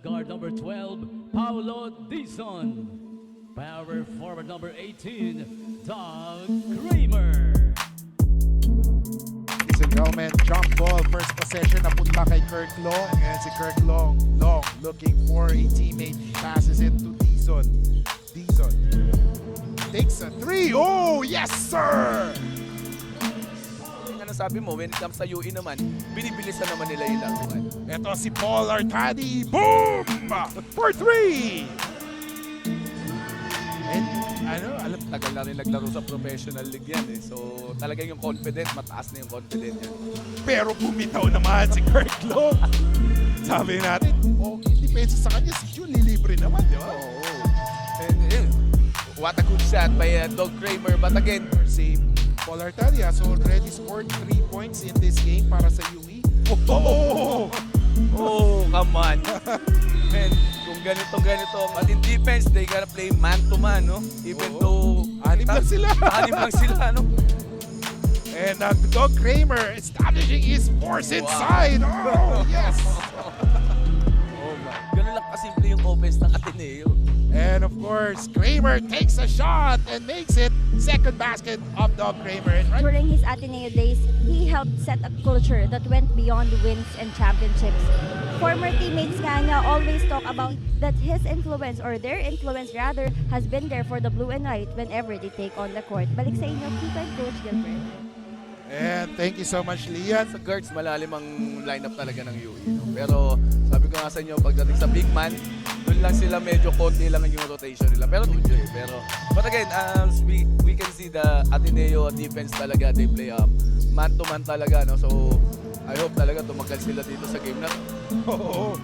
guard number 12, Paulo Dizon. Power forward number 18, Doug Kramer. Gelman, jump ball, first possession, napunta kay Kirk Long. And si Kirk Long, looking for a teammate, passes it to Dizon. Dizon takes a three. Oh, yes, sir! Ano sabi mo, when it comes sa UE naman, binibilisan naman nila yung laruan. Ito si Paul Artadi. Boom! For three! And alam, Tagal na rin naglaro sa professional league yan eh. So talagang yung confident, mataas na yung confident yan. pero bumitaw naman si Kirk Long. Sabi natin, depensa sa kanya, si Jun lilibre naman, di ba? Oo. And what a good shot by Doug Kramer. But again, Si Paul Artadi has already scored 3 points in this game para sa UE. Oh! come on. Man, kung ganito, at in defense, they gotta play man-to-man, no? Even though... Anim lang sila. Anim lang sila, no? And Doug Kramer establishing his force inside. Oh, yes! Oh my. Ganun lang kasimple yung offense ng Ateneo. And of course, Kramer takes a shot and makes it second basket of Doug Kramer. And During his Ateneo days, he helped set a culture that went beyond wins and championships. Former teammates nga niya always talk about that his influence, or their influence rather, has been there for the blue and white whenever they take on the court. Balik sa inyo, Kika and Coach Gilbert. And thank you so much, Lian. Sa guards, malalim ang lineup talaga ng UE. No? Pero sabi ko nga sa inyo, pagdating sa big man, doon lang sila medyo konti lang yung rotation nila. Pero tuloy. But again, we can see the Ateneo defense talaga, they play man-to-man talaga. No? So I hope talaga tumagal sila dito sa game na to. Oo.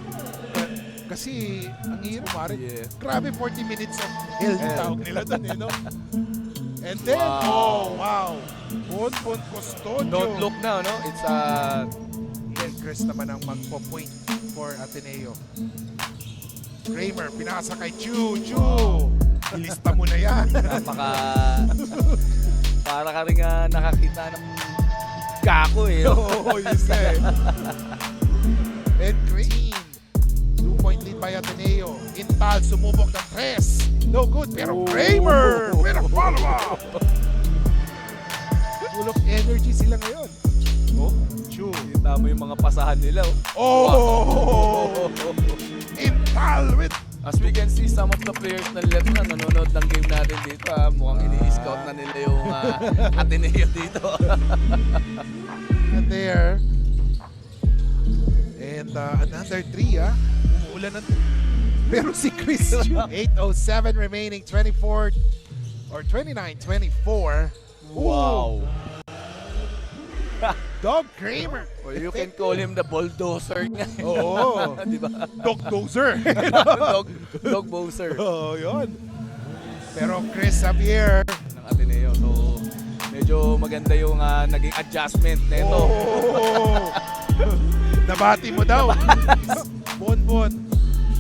Kasi ang hirap, pare. Yeah. Grabe 40 minutes of hell yung tawag nila doon, no? And then, wow. Bon Custodio. Don't look now, no? It's Ian Chris naman ang magpo-point for Ateneo. Kramer, pinasa kay Chu. Ilista mo na yan. para ka rin nakakita ng kako eh. No? Oo, yun eh. And Green. 2-point lead by Ateneo. Intal sumubok ng 3. No good, pero Kramer with a follow-up. Full of energy sila ngayon. Oh, Chu. kita mo yung mga pasahan nila. Oh! Intal with... As we can see, some of the players na nanonood ng game natin dito, mukhang ini-scout na nila yung Ateneo dito. And there. And another 3, umuulan ng... Pero si Chris Chu. 8:07 remaining, 24 or 29-24. Wow. Doug Kramer. Well, you can call him the bulldozer. Oo. Di ba? Dog Dozer. Dog Bowser Oo, yun. Pero Chris Xavier. ng Ateneo. So, medyo maganda yung naging adjustment nito. Oh. Nabati mo daw. Bonbon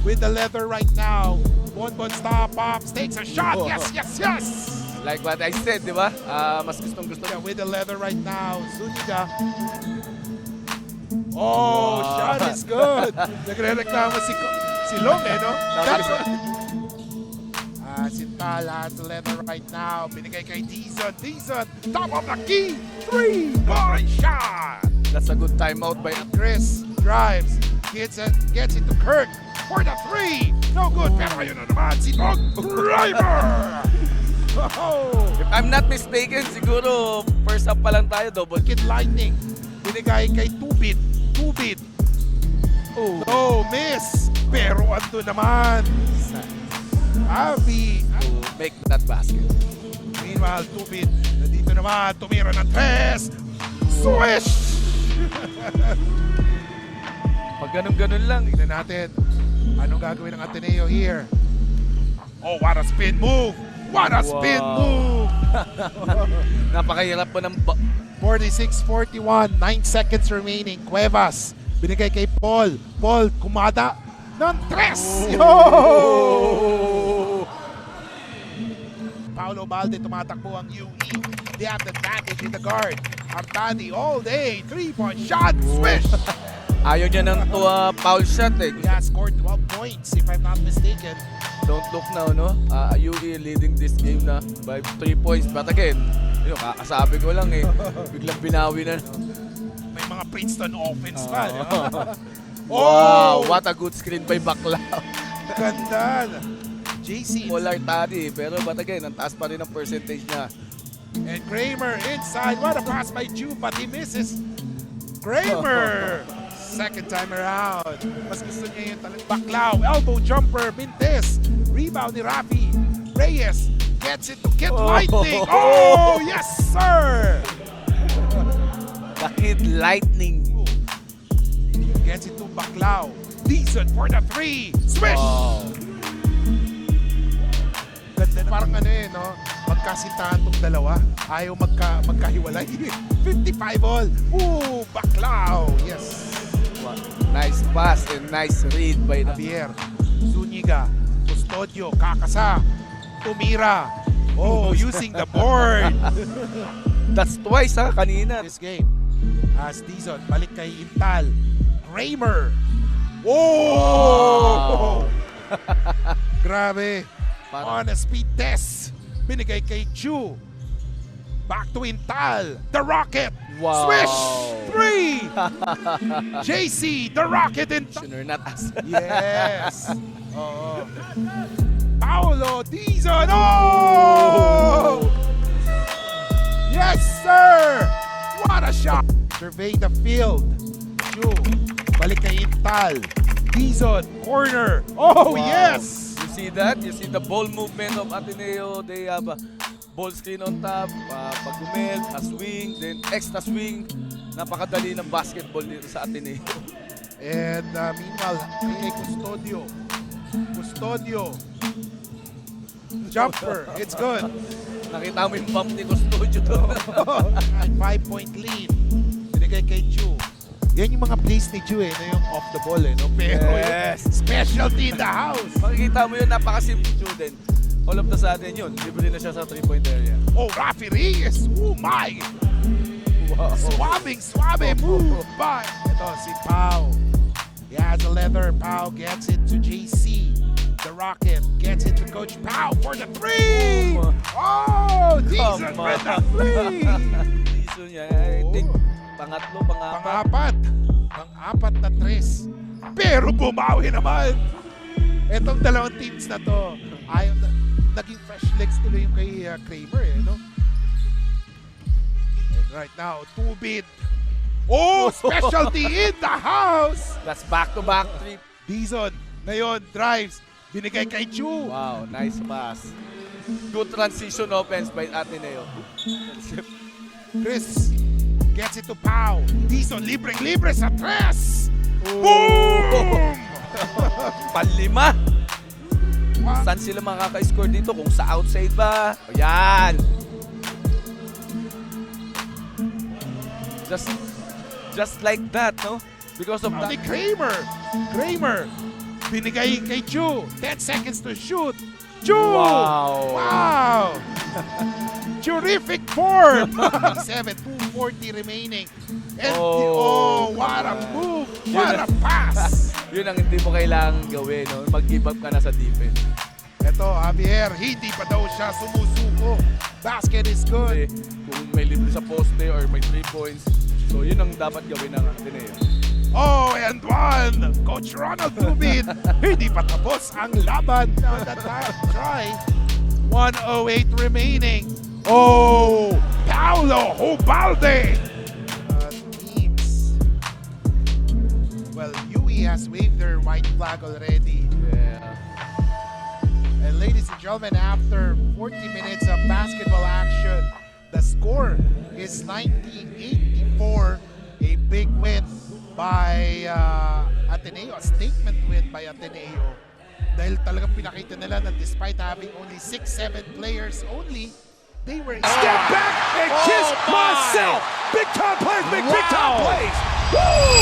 with the leather right now. Bonbon stop up, takes a shot. Yes. Like what I said, di ba? Mas gustong-gusto Yeah, with the leather right now. Zuniga. Oh, shot is good. Nagre-reklamo si Long, no? Sintal has the leather right now. Binigay kay Dizon. Top of the key. 3-point shot. That's a good timeout by Chris drives. Gets it to Kirk for the 3. No good. Pero ayun na naman si Doug Kramer. Oh. If I'm not mistaken, siguro first half pa lang tayo, double Kid Lightning. Binigay kay Tubit. Oh. No, miss. Pero ando naman. Avi. To make that basket. Meanwhile, Tubit. Nandito naman. Tumira ng 3. Swish! Pag ganun-ganun lang. Tignan natin. Anong gagawin ng Ateneo here? Oh, what a spin move! What a spin move! Napakahirap po ng 46-41, 9 seconds remaining. Cuevas, binigay kay Paul. Paul, kumada ng 3. Yo! Paolo Balde, tumatakbo ang UE. They have the advantage in the guard. Artadi all day, 3-point shot, swish! Ayaw niya ng foul shot eh. He has scored 12 points, if I'm not mistaken. Don't look now, no? UE leading this game na by 3 points. But again, yun, kakasabi ko lang eh. Biglang binawi na. May mga Princeton offense pa. di ba? Wow! What a good screen by Baclaw. Ganda. JC Polar tadi. Pero but again, ang taas pa rin ang percentage niya. and Kramer inside. What a pass by Ju, but he misses. Kramer! Second time around. Mas gusto niya yung talagang Baclaw. Elbow jumper. Mintes. Rebound ni Rafi. Reyes gets it to Kid Lightning. Oh, yes, sir! The Kid Lightning. Gets it to Baclaw. Decent for the three. Swish! Wow. Ganda na. Parang ano eh, no? Magkasintahan tong dalawa. Ayaw magkahiwalay. 55 all. Ooh, Baclaw. Yes. Wow. Nice pass and nice read by the Javier. Zuniga. Custodio. Kakasa. Tumira. Oh, using the board. That's twice ha, kanina. This game. As Dizon. Balik kay Intal. Kramer. Oh! Grabe. On a speed test. Binigay kay Chu. Back to Intal. The Rocket. Wow. Swish. 3. JC. The Rocket in. Commissioner, not us. Yes. Oo. Paolo Dizon. Oh! Yes, sir. What a shot. Survey the field. Chu. Balik kay Intal. Dizon. Corner. Oh, Wow. yes. You see that? You see the ball movement of Ateneo. They have a ball screen on top, pag-umel, a swing, then extra swing. Napakadali ng basketball dito sa Ateneo. And meanwhile, kay Custodio. Custodio. Jumper. It's good. Nakita mo yung bump ni Custodio doon. 5-point lead. Binigay kay Chu. Yan yung mga plays ni Chu eh, na yung off the ball eh, no? Pero Yes. yung specialty in the house. Makikita mo yun, napakasimple student. All of the sudden yun, libre na siya sa 3-point area. Oh, Rafi Reyes. Oh my. Wow. Swabbing move by. Ito, si Pau. He has a leather. Pau gets it to JC. The Rocket gets it to Coach Pau for the 3. Oh, decent Come with the on. 3. Reason niya, I think, pangatlo, pangapat. Pang-apat na 3. Pero bumawi naman. Etong dalawang teams na to, ayaw na, naging fresh legs tuloy yung kay Kramer eh, no? And right now, 2-bid. Oh, specialty in the house! That's back-to-back 3. Dizon, ngayon, drives. Binigay kay Chu. Wow, nice pass. Good transition offense by Ateneo. Chris gets it to Pau. Dizon, libre sa 3. Boom! Panlima! Wow. Saan sila makaka-score dito? Kung sa outside ba? O yan! Just like that, no? Because of Ni that. Kramer. Binigay kay Chu. 10 seconds to shoot. Chu! Wow! Wow! Terrific form! 2:40 remaining. And what a move! What a pass! Yun ang hindi mo kailangan gawin, no? Mag-give up ka na sa defense. Ito, Javier, hindi pa daw siya sumusuko. Basket is Kasi good. kung may libre sa poste or may 3 points, so yun ang dapat gawin ng Ateneo. Oh, and one! Coach Ronald Tubin, hindi pa tapos ang laban on the try. 1:08 remaining. Oh, Paulo Hubalde! Teams. Well, UE has waved their white flag already. Yeah. And ladies and gentlemen, after 40 minutes of basketball action, the score is 90-84. A big win by Ateneo, a statement win by Ateneo. Dahil talagang pinakita nila na despite having only 6-7 players only, they were Step back and kiss myself. Big time plays make big time plays. Woo!